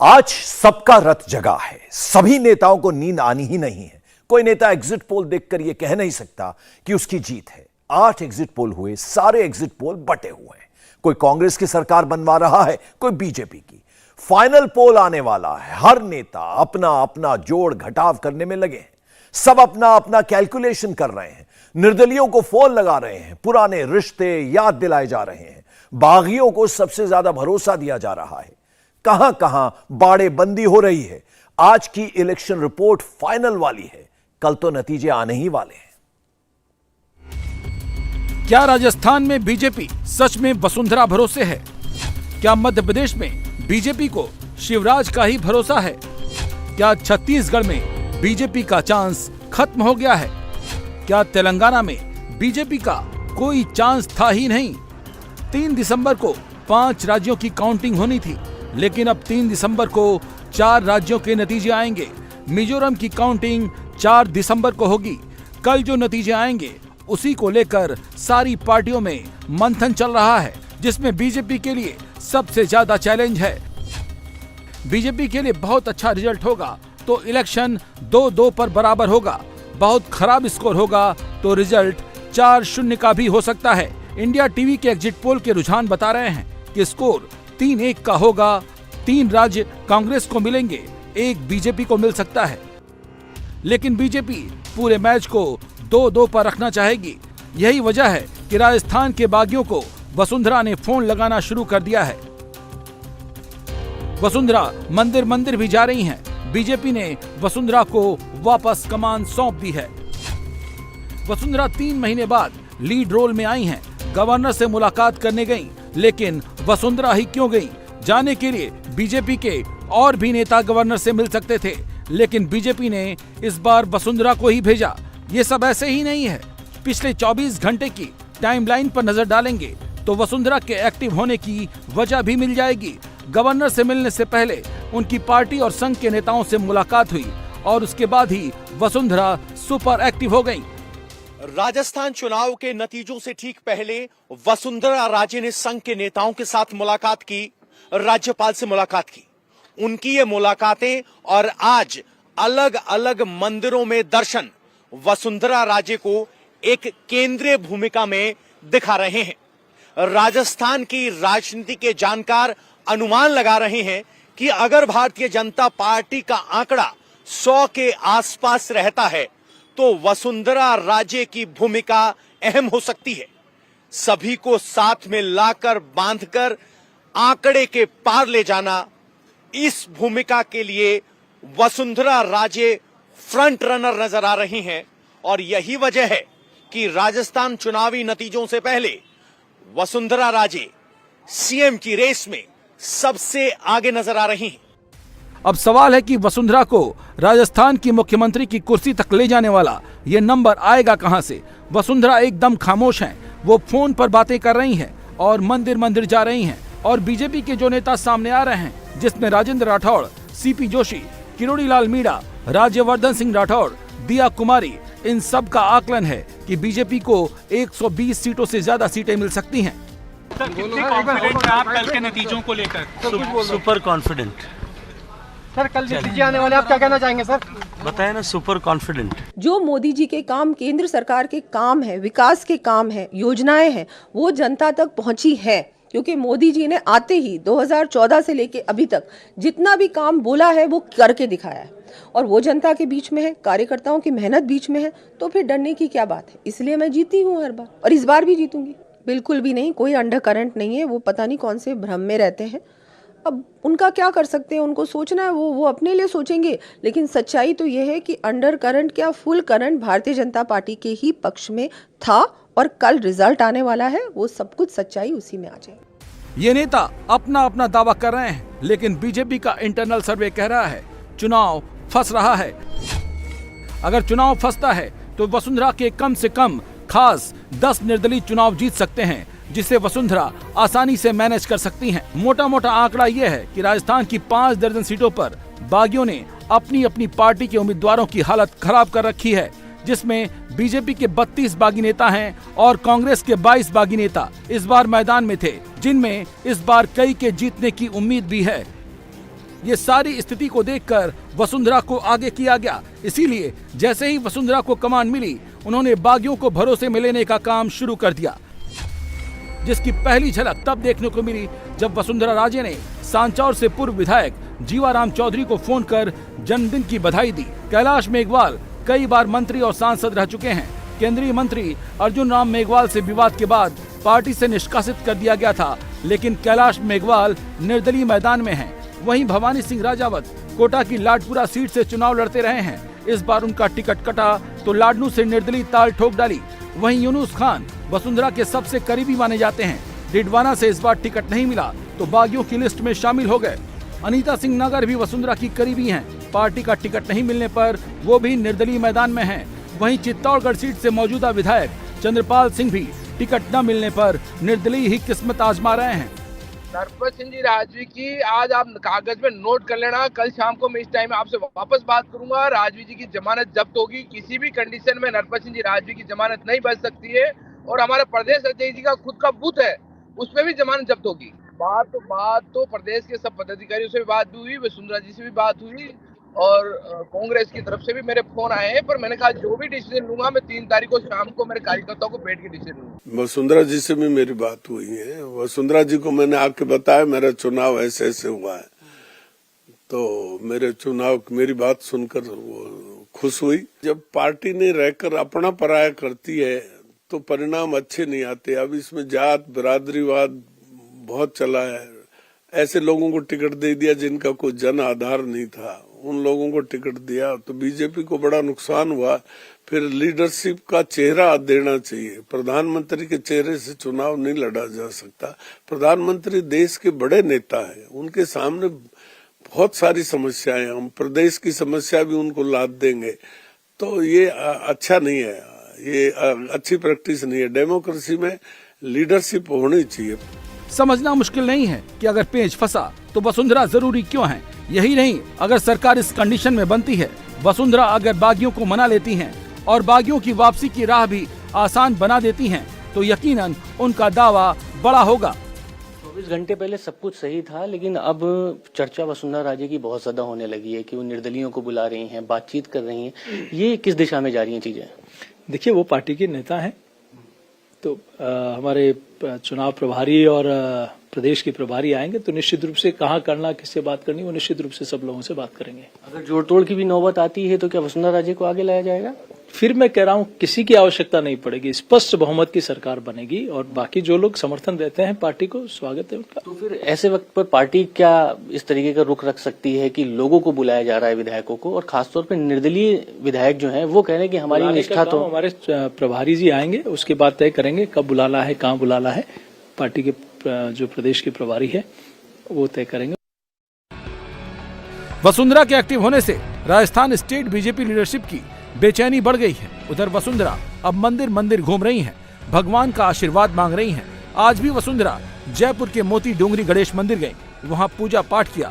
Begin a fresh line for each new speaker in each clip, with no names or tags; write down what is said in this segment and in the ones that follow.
आज सबका रथ जगा है, सभी नेताओं को नींद आनी ही नहीं है। कोई नेता एग्जिट पोल देखकर यह कह नहीं सकता कि उसकी जीत है। 8 एग्जिट पोल हुए, सारे एग्जिट पोल बटे हुए हैं। कोई कांग्रेस की सरकार बनवा रहा है, कोई बीजेपी की। फाइनल पोल आने वाला है। हर नेता अपना अपना जोड़ घटाव करने में लगे हैं। सब अपना अपना कैलकुलेशन कर रहे हैं। निर्दलियों को फोन लगा रहे हैं, पुराने रिश्ते याद दिलाए जा रहे हैं, बागियों को सबसे ज्यादा भरोसा दिया जा रहा है। कहां कहां बाड़ेबंदी हो रही है। आज की इलेक्शन रिपोर्ट फाइनल वाली है, कल तो नतीजे आने ही वाले हैं।
क्या राजस्थान में बीजेपी सच में वसुंधरा भरोसे है? क्या मध्य प्रदेश में बीजेपी को शिवराज का ही भरोसा है? क्या छत्तीसगढ़ में बीजेपी का चांस खत्म हो गया है? क्या तेलंगाना में बीजेपी का कोई चांस था ही नहीं? 3 दिसंबर को 5 राज्यों की काउंटिंग होनी थी, लेकिन अब 3 दिसंबर को 4 राज्यों के नतीजे आएंगे। मिजोरम की काउंटिंग 4 दिसंबर को होगी। कल जो नतीजे आएंगे उसी को लेकर सारी पार्टियों में मंथन चल रहा है, जिसमें बीजेपी के लिए सबसे ज्यादा चैलेंज है। बीजेपी के लिए बहुत अच्छा रिजल्ट होगा तो इलेक्शन 2-2 पर बराबर होगा। बहुत खराब स्कोर होगा तो रिजल्ट 4-0 का भी हो सकता है। इंडिया टीवी के एग्जिट पोल के रुझान बता रहे हैं कि स्कोर 3-1 का होगा। 3 राज्य कांग्रेस को मिलेंगे, 1 बीजेपी को मिल सकता है। लेकिन बीजेपी पूरे मैच को 2-2 पर रखना चाहेगी। यही वजह है कि राजस्थान के बागियों को वसुंधरा ने फोन लगाना शुरू कर दिया है। वसुंधरा मंदिर मंदिर भी जा रही हैं। बीजेपी ने वसुंधरा को वापस कमान सौंप दी है। वसुंधरा 3 महीने बाद लीड रोल में आई हैं। गवर्नर से मुलाकात करने गईं, लेकिन वसुंधरा ही क्यों गईं? जाने के लिए बीजेपी के और भी नेता गवर्नर से मिल सकते थे, लेकिन बीजेपी ने इस बार वसुंधरा को ही भेजा। ये सब ऐसे ही नहीं है। पिछले 24 घंटे की टाइमलाइन पर नजर डालेंगे तो वसुंधरा के एक्टिव होने की वजह भी मिल जाएगी। गवर्नर से मिलने से पहले उनकी पार्टी और संघ के नेताओं से मुलाकात हुई और उसके बाद ही वसुंधरा सुपर एक्टिव हो गई।
राजस्थान चुनाव के नतीजों से ठीक पहले वसुंधरा राजे ने संघ के नेताओं के साथ मुलाकात की, राज्यपाल से मुलाकात की। उनकी ये मुलाकातें और आज अलग अलग मंदिरों में दर्शन वसुंधरा राजे को एक केंद्रीय भूमिका में दिखा रहे हैं। राजस्थान की राजनीति के जानकार अनुमान लगा रहे हैं कि अगर भारतीय जनता पार्टी का आंकड़ा 100 के आसपास रहता है तो वसुंधरा राजे की भूमिका अहम हो सकती है। सभी को साथ में लाकर बांधकर आंकड़े के पार ले जाना, इस भूमिका के लिए वसुंधरा राजे फ्रंट रनर नजर आ रही हैं और यही वजह है कि राजस्थान चुनावी नतीजों से पहले वसुंधरा राजे सीएम की रेस में सबसे आगे नजर आ रही हैं।
अब सवाल है कि वसुंधरा को राजस्थान की मुख्यमंत्री की कुर्सी तक ले जाने वाला ये नंबर आएगा कहां से? वसुंधरा एकदम खामोश हैं। वो फोन पर बातें कर रही हैं और मंदिर मंदिर जा रही हैं। और बीजेपी के जो नेता सामने आ रहे हैं, जिसमें राजेंद्र राठौड़, सीपी जोशी, किरोड़ी लाल मीणा, राज्यवर्धन सिंह राठौड़, दिया कुमारी, इन सब का आकलन है कि बीजेपी को 120 सीटों से ज्यादा सीटें मिल सकती हैं।
सर, कितने कॉन्फिडेंट हैं आप कल के नतीजों को लेकर?
Super confident.
सर, कल नतीजे आने वाले, आप क्या कहना चाहेंगे सर?
बताया ना, सुपर कॉन्फिडेंट।
जो मोदी जी के काम, केंद्र सरकार के काम है, विकास के काम है, योजनाएं हैं, वो जनता तक पहुंची है। क्योंकि मोदी जी ने आते ही 2014 से लेके अभी तक जितना भी काम बोला है वो करके दिखाया है और वो जनता के बीच में है, कार्यकर्ताओं की मेहनत बीच में है, तो फिर डरने की क्या बात है? इसलिए मैं जीती हूँ हर बार और इस बार भी जीतूंगी। बिल्कुल भी नहीं, कोई अंडर करंट नहीं है। वो पता नहीं कौन से भ्रम में रहते हैं। अब उनका क्या कर सकते हैं, उनको सोचना है, वो अपने लिए सोचेंगे। लेकिन सच्चाई तो ये है कि अंडर करंट क्या, full current Bharatiya Janata party के ही पक्ष में था और कल रिजल्ट आने वाला है, वो सब कुछ सच्चाई उसी में आ जाएगी।
ये नेता अपना अपना दावा कर रहे हैं, लेकिन बीजेपी का इंटरनल सर्वे कह रहा है चुनाव फंस रहा है। अगर चुनाव फंसता है तो वसुंधरा के कम से कम खास 10 निर्दलीय चुनाव जीत सकते हैं, जिसे वसुंधरा आसानी से मैनेज कर सकती हैं। मोटा मोटा आंकड़ा यह है कि राजस्थान की 5 दर्जन सीटों पर बागियों ने अपनी अपनी पार्टी के उम्मीदवारों की हालत खराब कर रखी है, जिसमें बीजेपी के 32 बागी नेता हैं और कांग्रेस के 22 बागी नेता इस बार मैदान में थे, जिनमें इस बार कई के जीतने की उम्मीद भी है। ये सारी स्थिति को देखकर वसुंधरा को आगे किया गया। इसीलिए जैसे ही वसुंधरा को कमान मिली, उन्होंने बागियों को भरोसे में लेने का काम शुरू कर दिया, जिसकी पहली झलक तब देखने को मिली जब वसुंधरा राजे ने सांचौर से पूर्व विधायक जीवाराम चौधरी को फोन कर जन्मदिन की बधाई दी। कैलाश मेघवाल कई बार मंत्री और सांसद रह चुके हैं। केंद्रीय मंत्री अर्जुन राम मेघवाल से विवाद के बाद पार्टी से निष्कासित कर दिया गया था, लेकिन कैलाश मेघवाल निर्दलीय मैदान में हैं। वहीं भवानी सिंह राजावत कोटा की लाडपुरा सीट से चुनाव लड़ते रहे हैं। इस बार उनका टिकट कटा तो लाडनू से निर्दलीय ताल ठोक डाली। वहीं यूनुस खान वसुंधरा के सबसे करीबी माने जाते हैं। डिडवाना से इस बार टिकट नहीं मिला तो बागियों की लिस्ट में शामिल हो गए। अनीता सिंह नगर भी वसुंधरा की करीबी हैं। पार्टी का टिकट नहीं मिलने पर वो भी निर्दलीय मैदान में हैं। वहीं चित्तौड़गढ़ सीट से मौजूदा विधायक चंद्रपाल सिंह भी टिकट न मिलने पर निर्दलीय ही किस्मत आजमा रहे हैं।
नरपत सिंह जी राजवी की आज आप कागज में नोट कर लेना। कल शाम को मैं इस टाइम आपसे वापस बात करूंगा। राजवी जी की जमानत जब्त होगी। किसी भी कंडीशन में नरपत सिंह जी राजवी की जमानत नहीं बच सकती है। और हमारे प्रदेश अध्यक्ष जी का खुद का बूथ है, उसमें भी जमानत जब्त होगी। बात तो प्रदेश के सब पदाधिकारियों से भी बात हुई, वसुंधरा जी से भी बात हुई और कांग्रेस की तरफ से भी मेरे फोन आए हैं। पर मैंने कहा जो भी डिसीजन लूंगा मैं 3 तारीख को शाम को मेरे कार्यकर्ताओं को बैठ के डिसीजन लूंगा।
वसुंधरा जी से भी मेरी बात हुई है। वसुंधरा जी को मैंने आके बताया मेरा चुनाव ऐसे ऐसे हुआ है, तो मेरे चुनाव मेरी बात सुनकर वो खुश हुई। जब पार्टी ने रहकर अपना पराया करती है तो परिणाम अच्छे नहीं आते। अब इसमें जात बिरादरीवाद बहुत चला है। ऐसे लोगों को टिकट दे दिया जिनका कोई जन आधार नहीं था, उन लोगों को टिकट दिया तो बीजेपी को बड़ा नुकसान हुआ। फिर लीडरशिप का चेहरा देना चाहिए। प्रधानमंत्री के चेहरे से चुनाव नहीं लड़ा जा सकता। प्रधानमंत्री देश के बड़े नेता हैं, उनके सामने बहुत सारी समस्याएं, हम प्रदेश की समस्या भी उनको लाद देंगे तो ये अच्छा नहीं है, ये अच्छी प्रैक्टिस नहीं है। डेमोक्रेसी में लीडरशिप होनी चाहिए।
समझना मुश्किल नहीं है कि अगर पेंच फंसा तो वसुंधरा जरूरी क्यों है। यही नहीं, अगर सरकार इस कंडीशन में बनती है, वसुंधरा अगर बागियों को मना लेती हैं और बागियों की वापसी की राह भी आसान बना देती हैं, तो यकीनन उनका दावा बड़ा होगा।
24 घंटे पहले सब कुछ सही था, लेकिन अब चर्चा वसुंधरा राजे की बहुत ज्यादा होने लगी है कि वो निर्दलियों को बुला रही हैं, बातचीत कर रही हैं। ये किस दिशा में जा रही हैं चीजें?
देखिए, वो पार्टी के नेता हैं, तो हमारे चुनाव प्रभारी और प्रदेश के प्रभारी आएंगे तो निश्चित रूप से कहाँ करना, किससे बात करनी, वो निश्चित रूप से सब लोगों से बात करेंगे।
अगर जोड़ तोड़ की भी नौबत आती है तो क्या वसुंधरा राजे को आगे लाया जाएगा?
फिर मैं कह रहा हूँ किसी की आवश्यकता नहीं पड़ेगी, स्पष्ट बहुमत की सरकार बनेगी और बाकी जो लोग समर्थन देते हैं पार्टी को, स्वागत है उनका।
तो फिर ऐसे वक्त पर पार्टी क्या इस तरीके का रुख रख सकती है कि लोगों को बुलाया जा रहा है, विधायकों को, और खासतौर पर निर्दलीय विधायक जो हैं वो कह रहे हैं कि हमारी निष्ठा तो।
हमारे प्रभारी जी आएंगे, उसके बाद तय करेंगे कब बुलाना है, कहाँ बुलाना है। पार्टी के जो प्रदेश के प्रभारी है वो तय करेंगे।
वसुंधरा के एक्टिव होने से राजस्थान स्टेट बीजेपी लीडरशिप की बेचैनी बढ़ गई है। उधर वसुंधरा अब मंदिर मंदिर घूम रही हैं, भगवान का आशीर्वाद मांग रही हैं। आज भी वसुंधरा जयपुर के मोती डोंगरी गणेश मंदिर गई, वहां पूजा पाठ किया।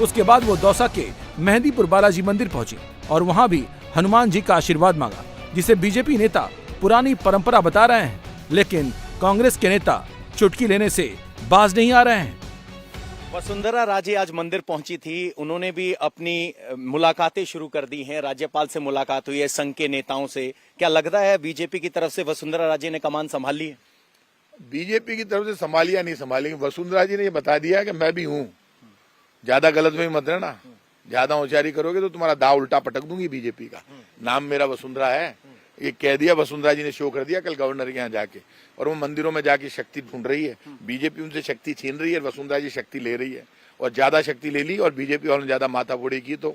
उसके बाद वो दौसा के मेहंदीपुर बालाजी मंदिर पहुंची और वहां भी हनुमान जी का आशीर्वाद मांगा, जिसे बीजेपी नेता पुरानी परंपरा बता रहे हैं। लेकिन कांग्रेस के नेता चुटकी लेने से बाज नहीं आ रहे हैं।
वसुंधरा राजे आज मंदिर पहुंची थी, उन्होंने भी अपनी मुलाकातें शुरू कर दी हैं। राज्यपाल से मुलाकात हुई है, संघ के नेताओं से। क्या लगता है बीजेपी की तरफ से वसुंधरा राजे ने कमान संभाल ली है?
बीजेपी की तरफ से संभाली या नहीं संभाली, वसुंधरा जी ने ये बता दिया कि मैं भी हूँ। ज्यादा गलत में मत रहना, ज्यादा होशियारी करोगे तो तुम्हारा दाव उल्टा पटक दूंगी। बीजेपी का नाम मेरा वसुंधरा है, ये कह दिया वसुंधरा जी ने, शो कर दिया कल गवर्नर के यहाँ जाके। और वो मंदिरों में जाके शक्ति ढूंढ रही है। बीजेपी उनसे शक्ति छीन रही है, वसुंधरा जी शक्ति ले रही है और ज्यादा शक्ति ले ली और बीजेपी और ज्यादा माथा फोड़ी की तो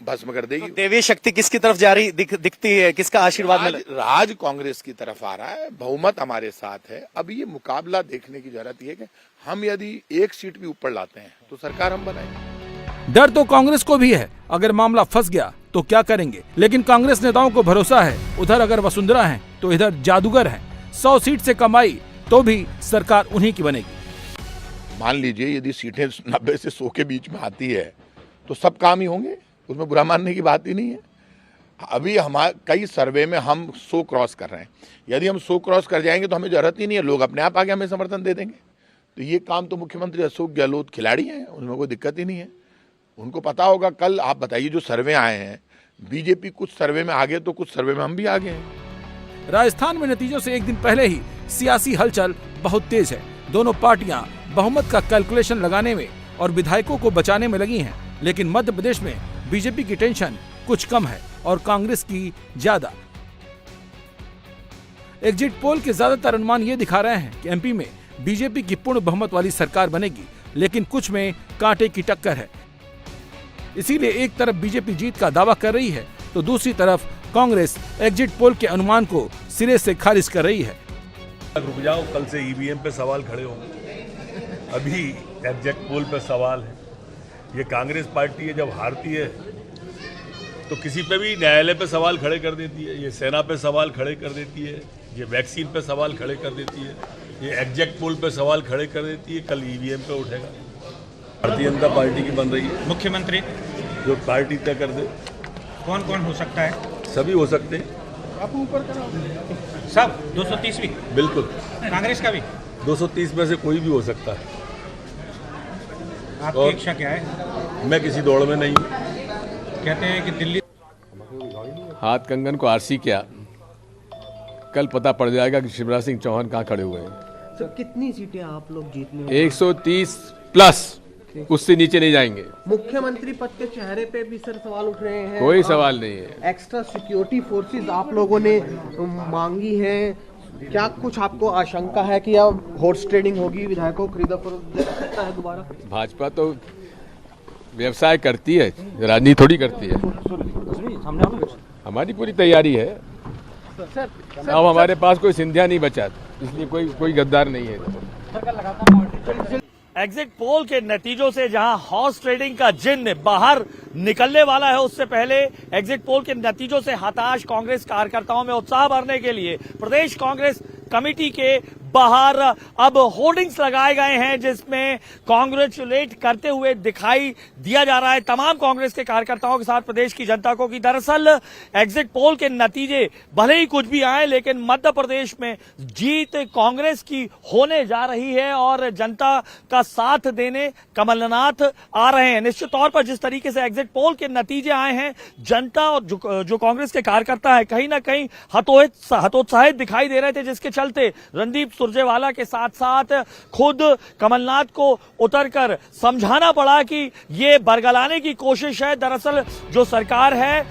भस्म कर देगी।
तो देवी शक्ति किसकी तरफ जा रही दिखती है, किसका आशीर्वाद में?
राज कांग्रेस की तरफ आ रहा है, बहुमत हमारे साथ है। अब ये मुकाबला देखने की जरूरत है कि हम यदि एक सीट भी ऊपर लाते हैं तो सरकार हम बनाएंगे।
डर तो कांग्रेस को भी है, अगर मामला फंस गया तो क्या करेंगे। लेकिन कांग्रेस नेताओं को भरोसा है, उधर अगर वसुंधरा है तो इधर जादूगर है। 100 सीट से कम आई तो भी सरकार उन्हीं की बनेगी।
मान लीजिए यदि सीटें 90 से 100 के बीच में आती है तो सब काम ही होंगे, उसमें बुरा मानने की बात ही नहीं है। अभी हमारे कई सर्वे में हम 100 क्रॉस कर रहे हैं। यदि हम 100 क्रॉस कर जाएंगे तो हमें जरूरत ही नहीं है, लोग अपने आप आके हमें समर्थन दे देंगे। तो ये काम तो मुख्यमंत्री अशोक गहलोत खिलाड़ी हैं, उनमें कोई दिक्कत ही नहीं है। उनको पता होगा। कल आप बताइए जो सर्वे आए हैं, बीजेपी कुछ सर्वे में आगे तो कुछ सर्वे में हम भी आगे हैं।
राजस्थान में नतीजों से एक दिन पहले ही सियासी हलचल बहुत तेज है। दोनों पार्टियां बहुमत का कैलकुलेशन लगाने में और विधायकों को बचाने में लगी हैं, लेकिन मध्य प्रदेश में बीजेपी की टेंशन कुछ कम है और कांग्रेस की ज्यादा। एग्जिट पोल के ज्यादातर अनुमान ये दिखा रहे हैं कि एमपी में बीजेपी की पूर्ण बहुमत वाली सरकार बनेगी, लेकिन कुछ में कांटे की टक्कर है। इसीलिए एक तरफ बीजेपी जीत का दावा कर रही है तो दूसरी तरफ कांग्रेस एग्जिट पोल के अनुमान को सिरे से खारिज कर रही है।
रुक जाओ, कल से ईवीएम पे सवाल खड़े होंगे, अभी एग्जिट पोल पे सवाल है। ये कांग्रेस पार्टी है, जब हारती है तो किसी पे भी न्यायालय पे सवाल खड़े कर देती है, ये सेना पे सवाल खड़े कर देती है, ये वैक्सीन पे सवाल खड़े कर देती है, ये एग्जिट पोल पे सवाल खड़े कर देती है। कल ईवीएम पे उठेगा। भारतीय जनता पार्टी की बन रही है
मुख्यमंत्री,
जो पार्टी तय कर दे।
कौन कौन हो सकता है?
सभी हो सकते हैं।
आप ऊपर करो
सब 230वीं?
बिल्कुल।
कांग्रेस का भी
230 में से कोई भी हो सकता है।
आपकी इच्छा क्या है?
मैं किसी दौड़ में नहीं हूँ।
कहते हैं कि दिल्ली
हाथ कंगन को आरसी क्या, कल पता पड़ जाएगा कि शिवराज सिंह चौहान कहाँ खड़े हुए हैं।
सर कितनी सीटें आप लोग जीतने?
130 प्लस, उससे नीचे नहीं जाएंगे।
मुख्यमंत्री पद के चेहरे पे भी सर सवाल उठ रहे हैं।
कोई सवाल नहीं है।
एक्स्ट्रा सिक्योरिटी फोर्सेस आप लोगों ने मांगी है, क्या कुछ आपको आशंका है कि अब हॉर्स ट्रेडिंग होगी, विधायकों को खरीदा फरोख्त है दोबारा?
भाजपा तो व्यवसाय करती है, राजनीति थोड़ी करती है। हमारी पूरी तैयारी है। अब हमारे पास कोई सिंधिया नहीं बचा, इसलिए कोई गद्दार नहीं है।
एग्जिट पोल के नतीजों से जहां हॉर्स ट्रेडिंग का जिन्न बाहर निकलने वाला है, उससे पहले एग्जिट पोल के नतीजों से हताश कांग्रेस कार्यकर्ताओं में उत्साह भरने के लिए प्रदेश कांग्रेस कमेटी के बाहर अब होर्डिंग्स लगाए गए हैं, जिसमें कांग्रेचुलेट करते हुए दिखाई दिया जा रहा है तमाम कांग्रेस के कार्यकर्ताओं के साथ प्रदेश की जनता को कि दरअसल एग्जिट पोल के नतीजे भले ही कुछ भी आए, लेकिन मध्य प्रदेश में जीत कांग्रेस की होने जा रही है और जनता का साथ देने कमलनाथ आ रहे हैं। निश्चित तौर पर जिस तरीके से एग्जिट पोल के नतीजे आए हैं, जनता और जो कांग्रेस के कार्यकर्ता है कहीं ना कहीं हतोत्साहित दिखाई दे रहे थे, जिसके चलते रणदीप सुरजेवाला के साथ साथ खुद कमलनाथ को उतरकर समझाना पड़ा कि ये बरगलाने की कोशिश है। दरअसल जो सरकार है,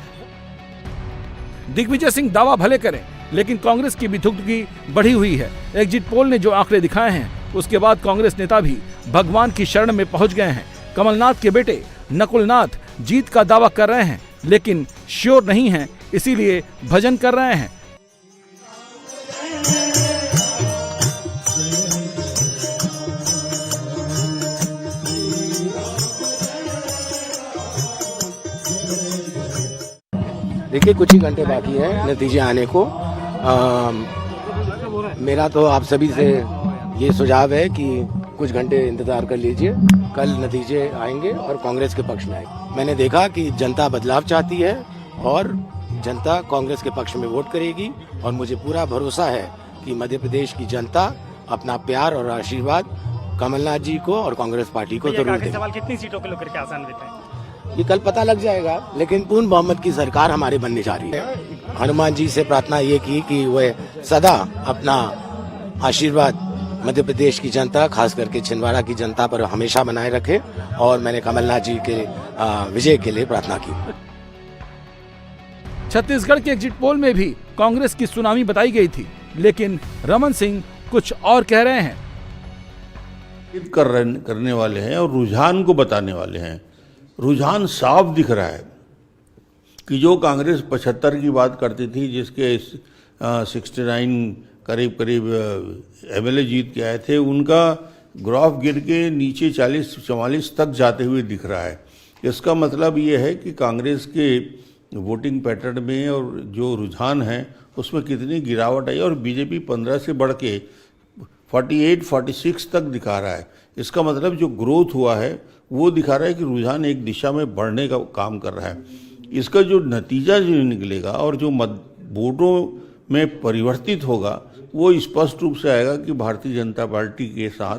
दिग्विजय सिंह दावा भले करें, लेकिन कांग्रेस की बिथुकगी बढ़ी हुई है। एग्जिट पोल ने जो आंकड़े दिखाए हैं, उसके बाद कांग्रेस नेता भी भगवान की शरण में पहुंच गए हैं। कमलनाथ के बेटे नकुलनाथ जीत का दावा कर रहे हैं, लेकिन श्योर नहीं हैं, इसीलिए भजन कर रहे हैं।
देखिए, कुछ ही घंटे बाकी है नतीजे आने को। मेरा तो आप सभी से ये सुझाव है कि कुछ घंटे इंतजार कर लीजिए, कल नतीजे आएंगे और कांग्रेस के पक्ष में आएंगे। मैंने देखा कि जनता बदलाव चाहती है और जनता कांग्रेस के पक्ष में वोट करेगी और मुझे पूरा भरोसा है कि मध्य प्रदेश की जनता अपना प्यार और आशीर्वाद कमलनाथ जी को और कांग्रेस पार्टी को जरूर देगी।
सवाल कितनी सीटों को लेकर के आसान देते हैं?
ये कल पता लग जाएगा, लेकिन पूर्ण बहुमत की सरकार हमारे बनने जा रही है। हनुमान जी से प्रार्थना ये की कि वह सदा अपना आशीर्वाद मध्य प्रदेश की जनता, खास करके छिंदवाड़ा की जनता पर हमेशा बनाए रखे, और मैंने कमलनाथ जी के विजय के लिए प्रार्थना की।
छत्तीसगढ़ के एग्जिट पोल में भी कांग्रेस की सुनामी बताई गई थी, लेकिन रमन सिंह कुछ और कह रहे हैं।
करने वाले हैं और रुझान को बताने वाले हैं। रुझान साफ दिख रहा है कि जो कांग्रेस 75 की बात करती थी, जिसके 69 करीब एमएलए जीत के आए थे, उनका ग्राफ गिर के नीचे 40-44 तक जाते हुए दिख रहा है। इसका मतलब ये है कि कांग्रेस के वोटिंग पैटर्न में और जो रुझान है उसमें कितनी गिरावट आई, और बीजेपी 15 से बढ़ के 48-46 तक दिखा रहा है। इसका मतलब जो ग्रोथ हुआ है वो दिखा रहा है कि रुझान एक दिशा में बढ़ने का काम कर रहा है। इसका जो नतीजा जो निकलेगा और जो वोटों में परिवर्तित होगा वो स्पष्ट रूप से आएगा कि भारतीय जनता पार्टी के साथ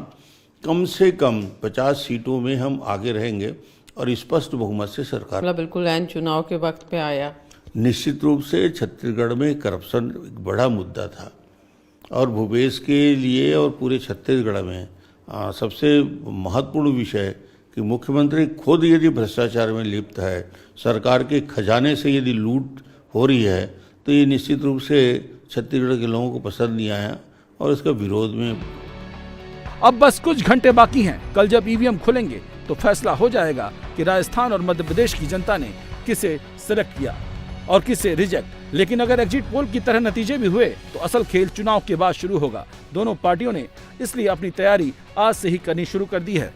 कम से कम 50 सीटों में हम आगे रहेंगे और स्पष्ट बहुमत से सरकार।
बिल्कुल ऐन चुनाव के वक्त पे आया।
निश्चित रूप से छत्तीसगढ़ में करप्शन एक बड़ा मुद्दा था और भूपेश के लिए और पूरे छत्तीसगढ़ में सबसे महत्वपूर्ण विषय कि मुख्यमंत्री खुद यदि भ्रष्टाचार में लिप्त है, सरकार के खजाने से यदि लूट हो रही है, तो ये निश्चित रूप से छत्तीसगढ़ के लोगों को पसंद नहीं आया और इसका विरोध में।
अब बस कुछ घंटे बाकी हैं। कल जब ईवीएम खुलेंगे तो फैसला हो जाएगा कि राजस्थान और मध्य प्रदेश की जनता ने किसे सिलेक्ट किया और किसे रिजेक्ट। लेकिन अगर एग्जिट पोल की तरह नतीजे भी हुए तो असल खेल चुनाव के बाद शुरू होगा। दोनों पार्टियों ने इसलिए अपनी तैयारी आज से ही करनी शुरू कर दी है।